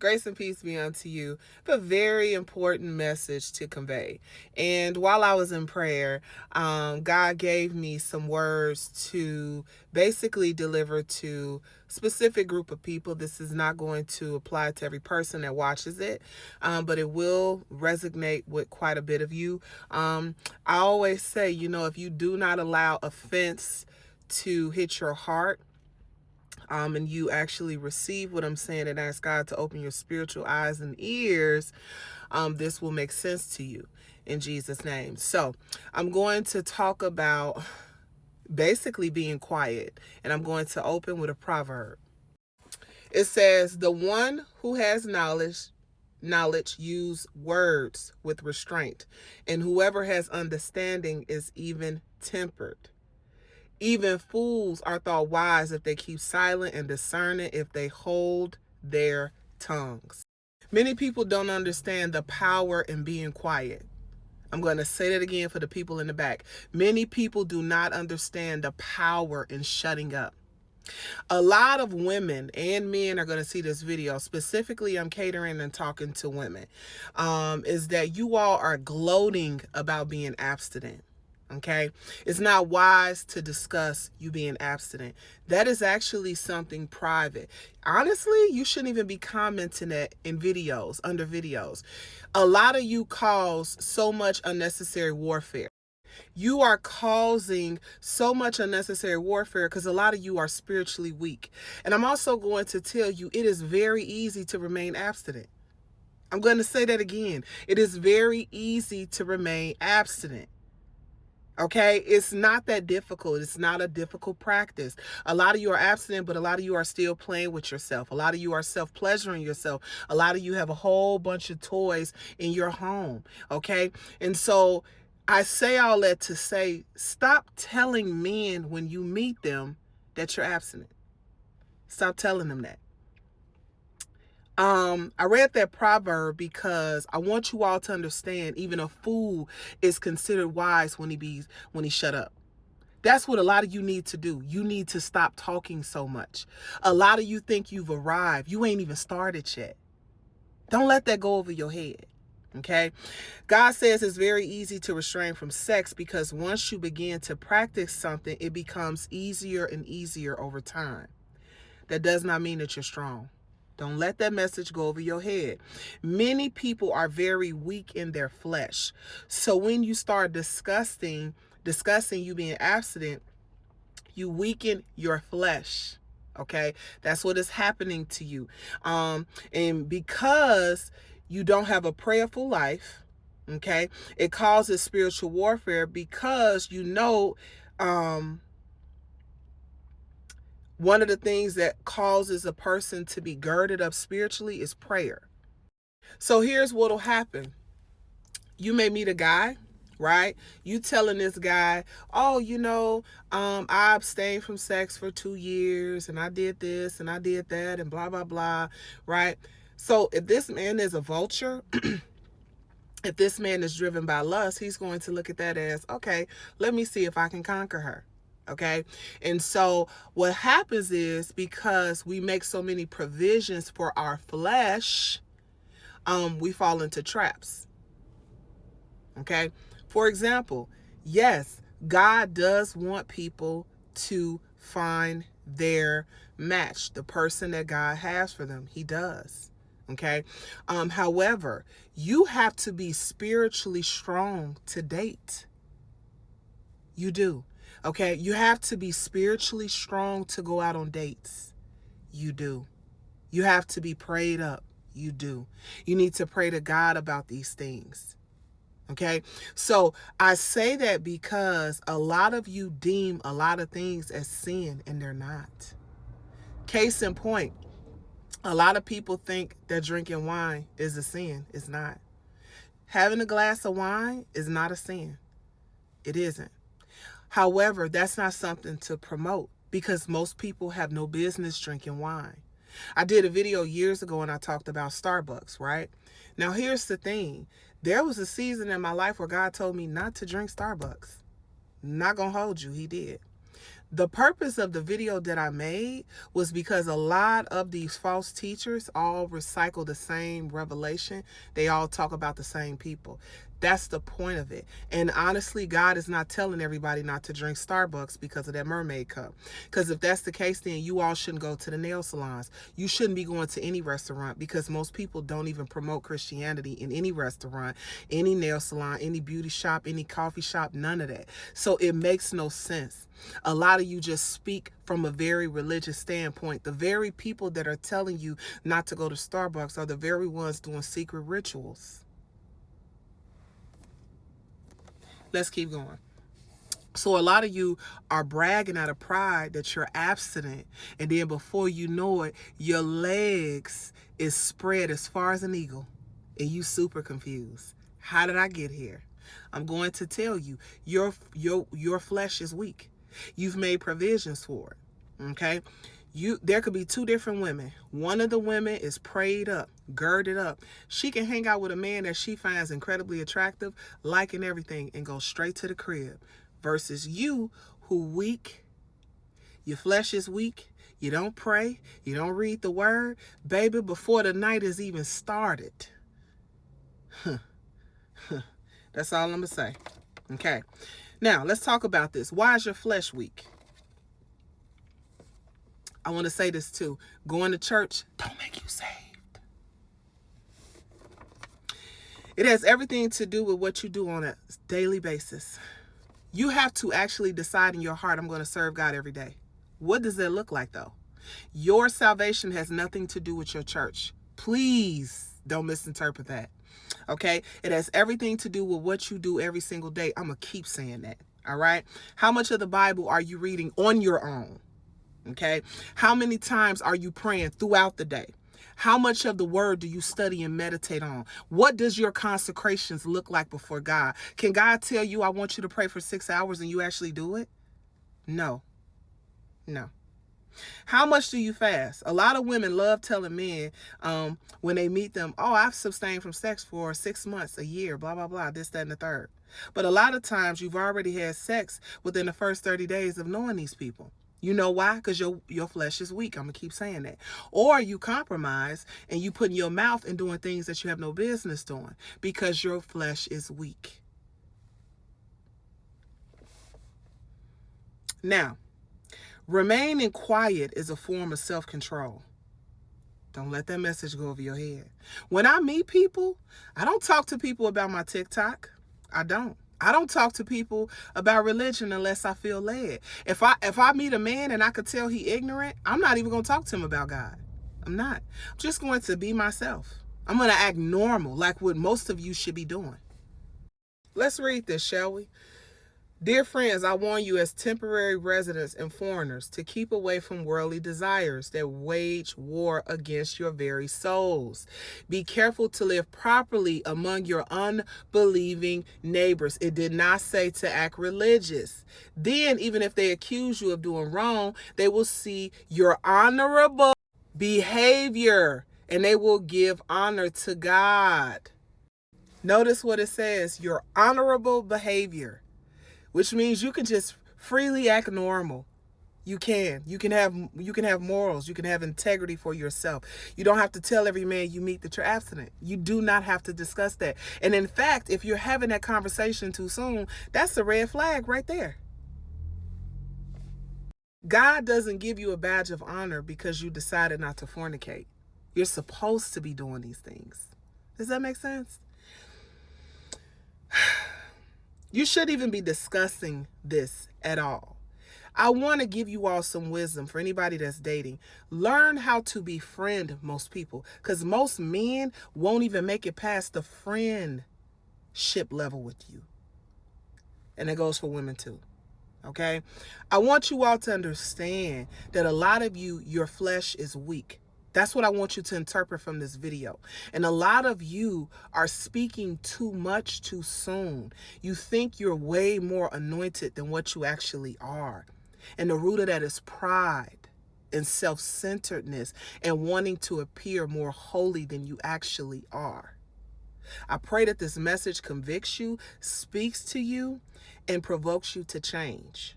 Grace and peace be unto you. A very important message to convey. And while I was in prayer, God gave me some words to basically deliver to specific group of people. This is not going to apply to every person that watches it, but it will resonate with quite a bit of you. I always say, if you do not allow offense to hit your heart, and you actually receive what I'm saying and ask God to open your spiritual eyes and ears, this will make sense to you in Jesus' name. So I'm going to talk about basically being quiet, and I'm going to open with a proverb. It says, the one who has knowledge use words with restraint, and whoever has understanding is even tempered. Even fools are thought wise if they keep silent, and discerning if they hold their tongues. Many people don't understand the power in being quiet. I'm going to say that again for the people in the back. Many people do not understand the power in shutting up. A lot of women and men are going to see this video. Specifically, I'm catering and talking to women. Is that you all are gloating about being abstinent. Okay, it's not wise to discuss you being abstinent. That is actually something private. Honestly, you shouldn't even be commenting that in videos, under videos. A lot of you cause so much unnecessary warfare. You are causing so much unnecessary warfare because a lot of you are spiritually weak. And I'm also going to tell you, it is very easy to remain abstinent. I'm going to say that again. It is very easy to remain abstinent. Okay, it's not that difficult. It's not a difficult practice. A lot of you are abstinent, but a lot of you are still playing with yourself. A lot of you are self-pleasuring yourself. A lot of you have a whole bunch of toys in your home. Okay, and so I say all that to say, stop telling men when you meet them that you're abstinent. Stop telling them that. I read that proverb because I want you all to understand even a fool is considered wise when he shut up. That's what a lot of you need to do. You need to stop talking so much. A lot of you think you've arrived. You ain't even started yet. Don't let that go over your head. Okay? God says it's very easy to restrain from sex because once you begin to practice something, it becomes easier and easier over time. That does not mean that you're strong. Don't let that message go over your head. Many people are very weak in their flesh. So when you start discussing you being abstinent, you weaken your flesh. Okay? That's what is happening to you. And because you don't have a prayerful life, okay, it causes spiritual warfare because one of the things that causes a person to be girded up spiritually is prayer. So here's what'll happen. You may meet a guy, right? You telling this guy, oh, I abstained from sex for 2 years and I did this and I did that and blah, blah, blah, right? So if this man is a vulture, if this man is driven by lust, he's going to look at that as, okay, let me see if I can conquer her. Okay. And so what happens is because we make so many provisions for our flesh, we fall into traps. Okay. For example, yes, God does want people to find their match, the person that God has for them. He does. Okay. However, you have to be spiritually strong to date. You do. Okay, you have to be spiritually strong to go out on dates. You do. You have to be prayed up. You do. You need to pray to God about these things. Okay, so I say that because a lot of you deem a lot of things as sin and they're not. Case in point, a lot of people think that drinking wine is a sin. It's not. Having a glass of wine is not a sin. It isn't. However, that's not something to promote because most people have no business drinking wine. I did a video years ago and I talked about Starbucks, right? Now, here's the thing. There was a season in my life where God told me not to drink Starbucks. Not gonna hold you. He did. The purpose of the video that I made was because a lot of these false teachers all recycle the same revelation. They all talk about the same people. That's the point of it. And honestly, God is not telling everybody not to drink Starbucks because of that mermaid cup. Because if that's the case, then you all shouldn't go to the nail salons. You shouldn't be going to any restaurant, because most people don't even promote Christianity in any restaurant, any nail salon, any beauty shop, any coffee shop, none of that. So it makes no sense. A lot of you just speak from a very religious standpoint. The very people that are telling you not to go to Starbucks are the very ones doing secret rituals. Let's keep going. So a lot of you are bragging out of pride that you're abstinent, and then before you know it, your legs is spread as far as an eagle, and you super confused. How did I get here? I'm going to tell you, your flesh is weak. You've made provisions for it. Okay? There could be two different women. One of the women is prayed up, girded up. She can hang out with a man that she finds incredibly attractive, liking everything, and go straight to the crib. Versus you, who weak, your flesh is weak, you don't pray, you don't read the word. Baby, before the night is even started. That's all I'm going to say. Okay. Now, let's talk about this. Why is your flesh weak? I want to say this too. Going to church don't make you saved. It has everything to do with what you do on a daily basis. You have to actually decide in your heart, I'm going to serve God every day. What does that look like, though? Your salvation has nothing to do with your church. Please don't misinterpret that. Okay? It has everything to do with what you do every single day. I'm going to keep saying that. All right? How much of the Bible are you reading on your own? Okay? How many times are you praying throughout the day? How much of the word do you study and meditate on? What does your consecrations look like before God? Can God tell you, I want you to pray for 6 hours, and you actually do it? No. No. How much do you fast? A lot of women love telling men when they meet them, oh, I've abstained from sex for 6 months, a year, blah, blah, blah, this, that, and the third. But a lot of times you've already had sex within the first 30 days of knowing these people. You know why? Because your flesh is weak. I'm going to keep saying that. Or you compromise and you put in your mouth and doing things that you have no business doing because your flesh is weak. Now, remaining quiet is a form of self-control. Don't let that message go over your head. When I meet people, I don't talk to people about my TikTok. I don't talk to people about religion unless I feel led. If I meet a man and I could tell he ignorant, I'm not even going to talk to him about God. I'm not. I'm just going to be myself. I'm going to act normal, like what most of you should be doing. Let's read this, shall we? Dear friends, I warn you as temporary residents and foreigners to keep away from worldly desires that wage war against your very souls. Be careful to live properly among your unbelieving neighbors. It did not say to act religious. Then, even if they accuse you of doing wrong, they will see your honorable behavior and they will give honor to God. Notice what it says, your honorable behavior. Which means you can just freely act normal. You can have morals. You can have integrity for yourself. You don't have to tell every man you meet that you're abstinent. You do not have to discuss that. And in fact, if you're having that conversation too soon, that's a red flag right there. God doesn't give you a badge of honor because you decided not to fornicate. You're supposed to be doing these things. Does that make sense? You shouldn't even be discussing this at all. I want to give you all some wisdom for anybody that's dating. Learn how to befriend most people, because most men won't even make it past the friendship level with you. And it goes for women too. Okay? I want you all to understand that a lot of you, your flesh is weak. That's what I want you to interpret from this video. And a lot of you are speaking too much too soon. You think you're way more anointed than what you actually are. And the root of that is pride and self-centeredness and wanting to appear more holy than you actually are. I pray that this message convicts you, speaks to you, and provokes you to change.